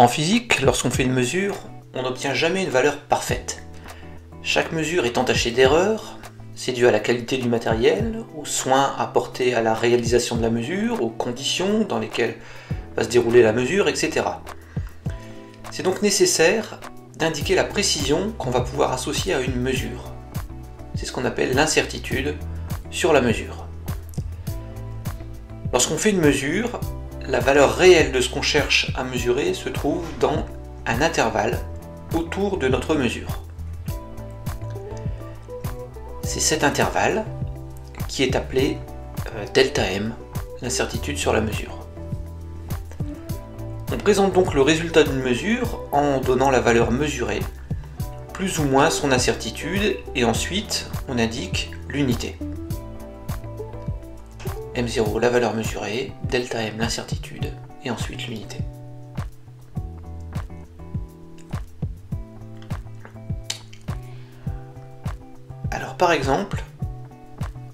En physique, lorsqu'on fait une mesure, on n'obtient jamais une valeur parfaite. Chaque mesure est entachée d'erreurs, c'est dû à la qualité du matériel, aux soins apportés à la réalisation de la mesure, aux conditions dans lesquelles va se dérouler la mesure, etc. C'est donc nécessaire d'indiquer la précision qu'on va pouvoir associer à une mesure. C'est ce qu'on appelle l'incertitude sur la mesure. Lorsqu'on fait une mesure, la valeur réelle de ce qu'on cherche à mesurer se trouve dans un intervalle autour de notre mesure. C'est cet intervalle qui est appelé delta M, l'incertitude sur la mesure. On présente donc le résultat d'une mesure en donnant la valeur mesurée, plus ou moins son incertitude, et ensuite on indique l'unité. M0 la valeur mesurée, delta M l'incertitude, et ensuite l'unité. Alors par exemple,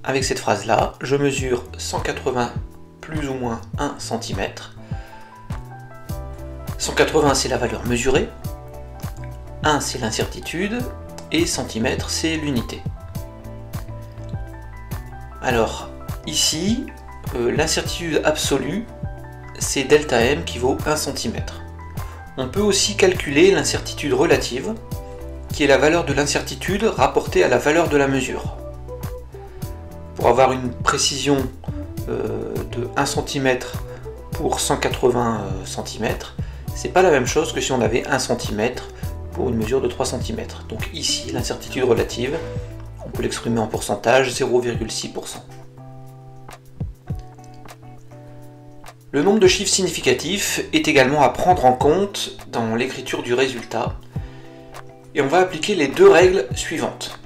avec cette phrase-là, je mesure 180 plus ou moins 1 cm. 180 c'est la valeur mesurée, 1 c'est l'incertitude, et centimètre c'est l'unité. Alors, ici, l'incertitude absolue, c'est delta M qui vaut 1 cm. On peut aussi calculer l'incertitude relative, qui est la valeur de l'incertitude rapportée à la valeur de la mesure. Pour avoir une précision de 1 cm pour 180 cm, c'est pas la même chose que si on avait 1 cm pour une mesure de 3 cm. Donc ici, l'incertitude relative, on peut l'exprimer en pourcentage, 0,6%. Le nombre de chiffres significatifs est également à prendre en compte dans l'écriture du résultat, et on va appliquer les deux règles suivantes.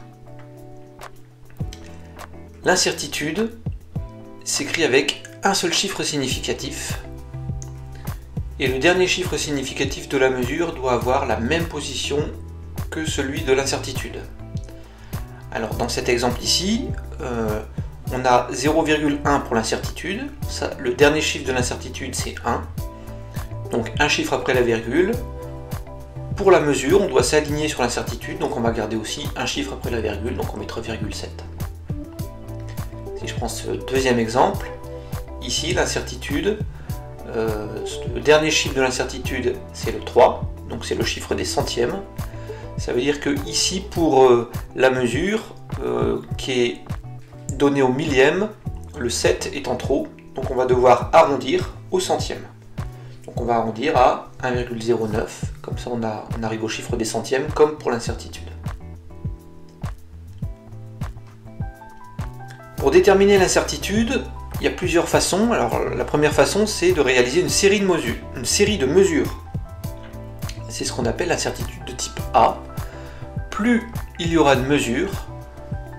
L'incertitude s'écrit avec un seul chiffre significatif, et le dernier chiffre significatif de la mesure doit avoir la même position que celui de l'incertitude. Alors dans cet exemple ici, on a 0,1 pour l'incertitude, le dernier chiffre de l'incertitude c'est 1, donc un chiffre après la virgule. Pour la mesure, on doit s'aligner sur l'incertitude, donc on va garder aussi un chiffre après la virgule, donc on mettra 0,7. Si je prends ce deuxième exemple, ici l'incertitude, le dernier chiffre de l'incertitude c'est le 3, donc c'est le chiffre des centièmes. Ça veut dire que ici pour la mesure qui est donnée au millième, le 7 est en trop, donc on va devoir arrondir au centième. Donc on va arrondir à 1,09, comme ça on arrive au chiffre des centièmes comme pour l'incertitude. Pour déterminer l'incertitude, il y a plusieurs façons. Alors la première façon c'est de réaliser une série de mesures. C'est ce qu'on appelle l'incertitude de type A. Plus il y aura de mesures,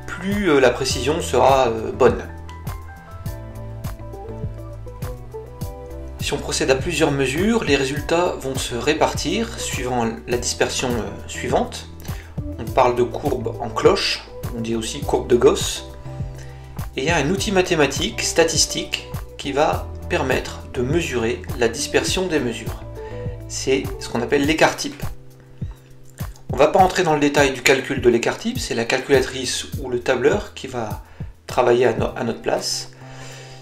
plus la précision sera bonne. Si on procède à plusieurs mesures, les résultats vont se répartir suivant la dispersion suivante. On parle de courbe en cloche, on dit aussi courbe de Gauss. Et il y a un outil mathématique, statistique, qui va permettre de mesurer la dispersion des mesures. C'est ce qu'on appelle l'écart-type. On ne va pas entrer dans le détail du calcul de l'écart-type, c'est la calculatrice ou le tableur qui va travailler à notre place.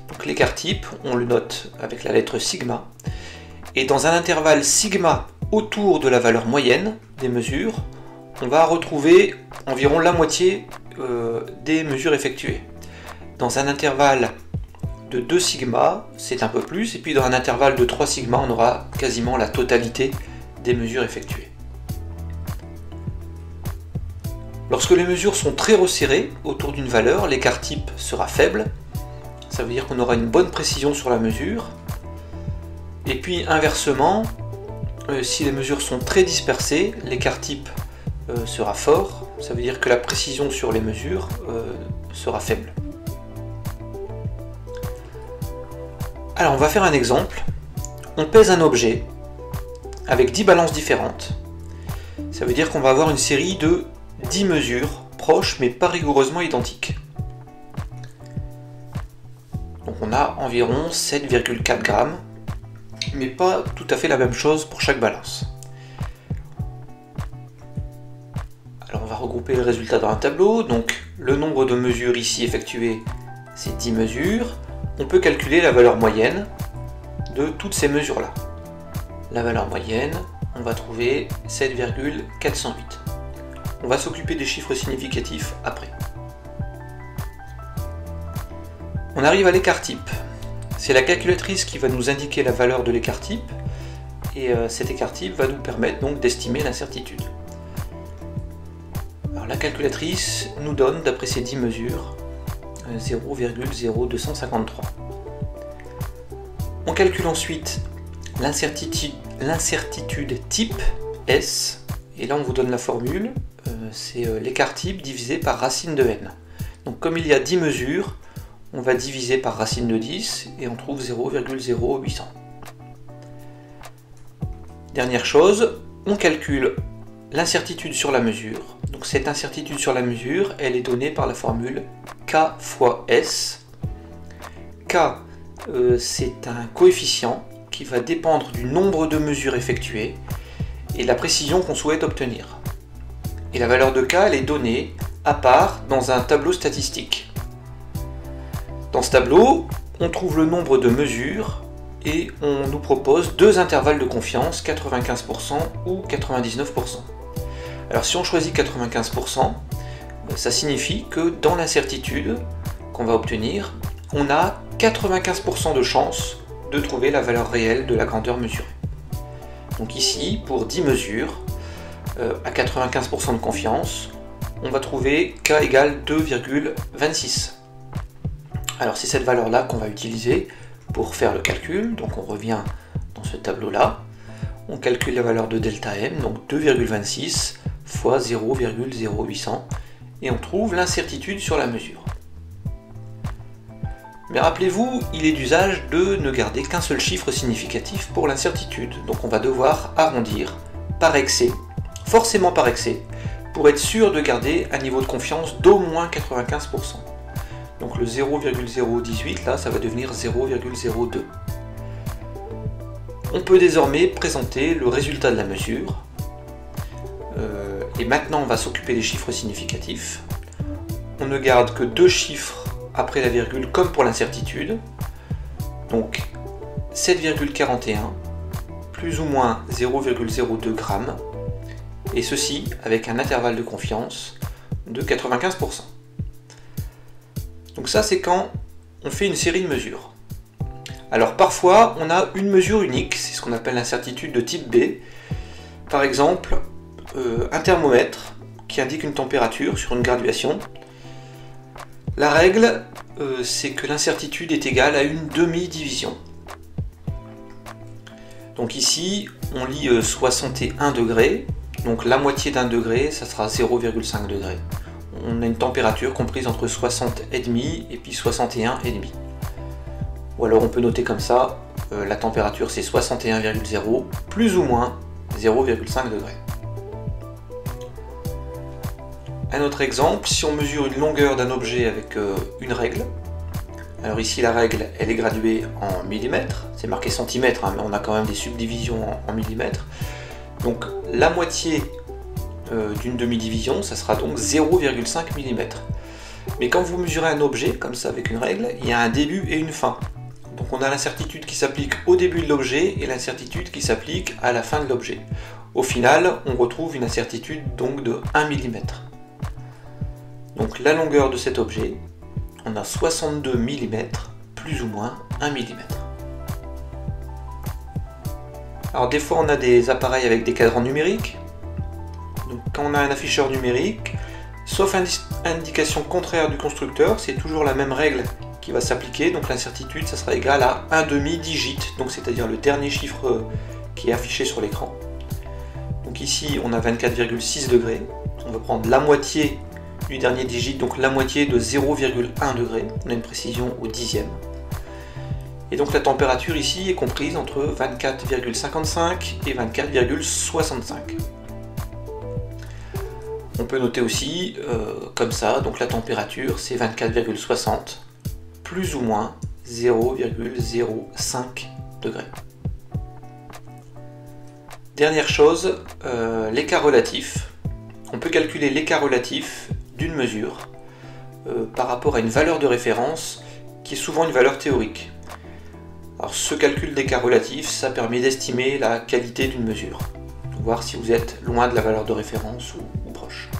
Donc l'écart-type, on le note avec la lettre sigma. Et dans un intervalle sigma autour de la valeur moyenne des mesures, on va retrouver environ la moitié des mesures effectuées. Dans un intervalle de 2 sigma, c'est un peu plus, et puis dans un intervalle de 3 sigma, on aura quasiment la totalité des mesures effectuées. Lorsque les mesures sont très resserrées autour d'une valeur, l'écart-type sera faible, ça veut dire qu'on aura une bonne précision sur la mesure, et puis inversement, si les mesures sont très dispersées, l'écart-type sera fort, ça veut dire que la précision sur les mesures sera faible. Alors on va faire un exemple. On pèse un objet avec 10 balances différentes. Ça veut dire qu'on va avoir une série de 10 mesures proches mais pas rigoureusement identiques. Donc on a environ 7,4 grammes mais pas tout à fait la même chose pour chaque balance. Alors on va regrouper les résultats dans un tableau. Donc le nombre de mesures ici effectuées, c'est 10 mesures. On peut calculer la valeur moyenne de toutes ces mesures-là. La valeur moyenne, on va trouver 7,408. On va s'occuper des chiffres significatifs après. On arrive à l'écart type. C'est la calculatrice qui va nous indiquer la valeur de l'écart type, et cet écart type va nous permettre donc d'estimer l'incertitude. Alors la calculatrice nous donne, d'après ces 10 mesures, 0,0253. On calcule ensuite l'incertitude type S, et là on vous donne la formule, c'est l'écart type divisé par racine de n. Donc comme il y a 10 mesures, on va diviser par racine de 10 et on trouve 0,0800. Dernière chose, on calcule l'incertitude sur la mesure. Donc cette incertitude sur la mesure, elle est donnée par la formule K fois S. K, c'est un coefficient qui va dépendre du nombre de mesures effectuées et la précision qu'on souhaite obtenir. Et la valeur de K, elle est donnée à part dans un tableau statistique. Dans ce tableau, on trouve le nombre de mesures et on nous propose deux intervalles de confiance, 95% ou 99%. Alors si on choisit 95%, ça signifie que dans l'incertitude qu'on va obtenir, on a 95% de chance de trouver la valeur réelle de la grandeur mesurée. Donc ici, pour 10 mesures, à 95% de confiance, on va trouver K égale 2,26. Alors c'est cette valeur-là qu'on va utiliser pour faire le calcul. Donc on revient dans ce tableau-là, on calcule la valeur de delta M, donc 2,26 fois 0,0800, et on trouve l'incertitude sur la mesure. Mais rappelez-vous, il est d'usage de ne garder qu'un seul chiffre significatif pour l'incertitude, donc on va devoir arrondir par excès, forcément par excès, pour être sûr de garder un niveau de confiance d'au moins 95%. Donc le 0,018 là, ça va devenir 0,02. On peut désormais présenter le résultat de la mesure. Et maintenant on va s'occuper des chiffres significatifs. On ne garde que deux chiffres après la virgule comme pour l'incertitude. Donc 7,41 plus ou moins 0,02 g, et ceci avec un intervalle de confiance de 95%. Donc ça c'est quand on fait une série de mesures. Alors parfois on a une mesure unique, c'est ce qu'on appelle l'incertitude de type B. Par exemple, un thermomètre qui indique une température sur une graduation. La règle, c'est que l'incertitude est égale à une demi-division. Donc ici, on lit 61 degrés, donc la moitié d'un degré, ça sera 0,5 degrés. On a une température comprise entre 60,5 et puis 61,5. Ou alors on peut noter comme ça, la température c'est 61,0 plus ou moins 0,5 degrés. Un autre exemple, si on mesure une longueur d'un objet avec une règle, alors ici la règle elle est graduée en millimètres, c'est marqué centimètres, hein, mais on a quand même des subdivisions en millimètres. Donc la moitié d'une demi-division, ça sera donc 0,5 mm. Mais quand vous mesurez un objet comme ça avec une règle, il y a un début et une fin. Donc on a l'incertitude qui s'applique au début de l'objet et l'incertitude qui s'applique à la fin de l'objet. Au final, on retrouve une incertitude donc de 1 mm. Donc la longueur de cet objet, on a 62 mm plus ou moins 1 mm. Alors des fois on a des appareils avec des cadrans numériques. Donc quand on a un afficheur numérique, sauf indication contraire du constructeur, c'est toujours la même règle qui va s'appliquer, donc l'incertitude ça sera égal à un demi-digit, donc c'est-à-dire le dernier chiffre qui est affiché sur l'écran. Donc ici on a 24,6 degrés, on va prendre la moitié du dernier digit, donc la moitié de 0,1 degré, on a une précision au dixième. Et donc la température ici est comprise entre 24,55 et 24,65. On peut noter aussi comme ça, donc la température c'est 24,60 plus ou moins 0,05 degrés. Dernière chose, l'écart relatif. On peut calculer l'écart relatif d'une mesure par rapport à une valeur de référence qui est souvent une valeur théorique. Alors ce calcul d'écart relatif, ça permet d'estimer la qualité d'une mesure, voir si vous êtes loin de la valeur de référence ou proche.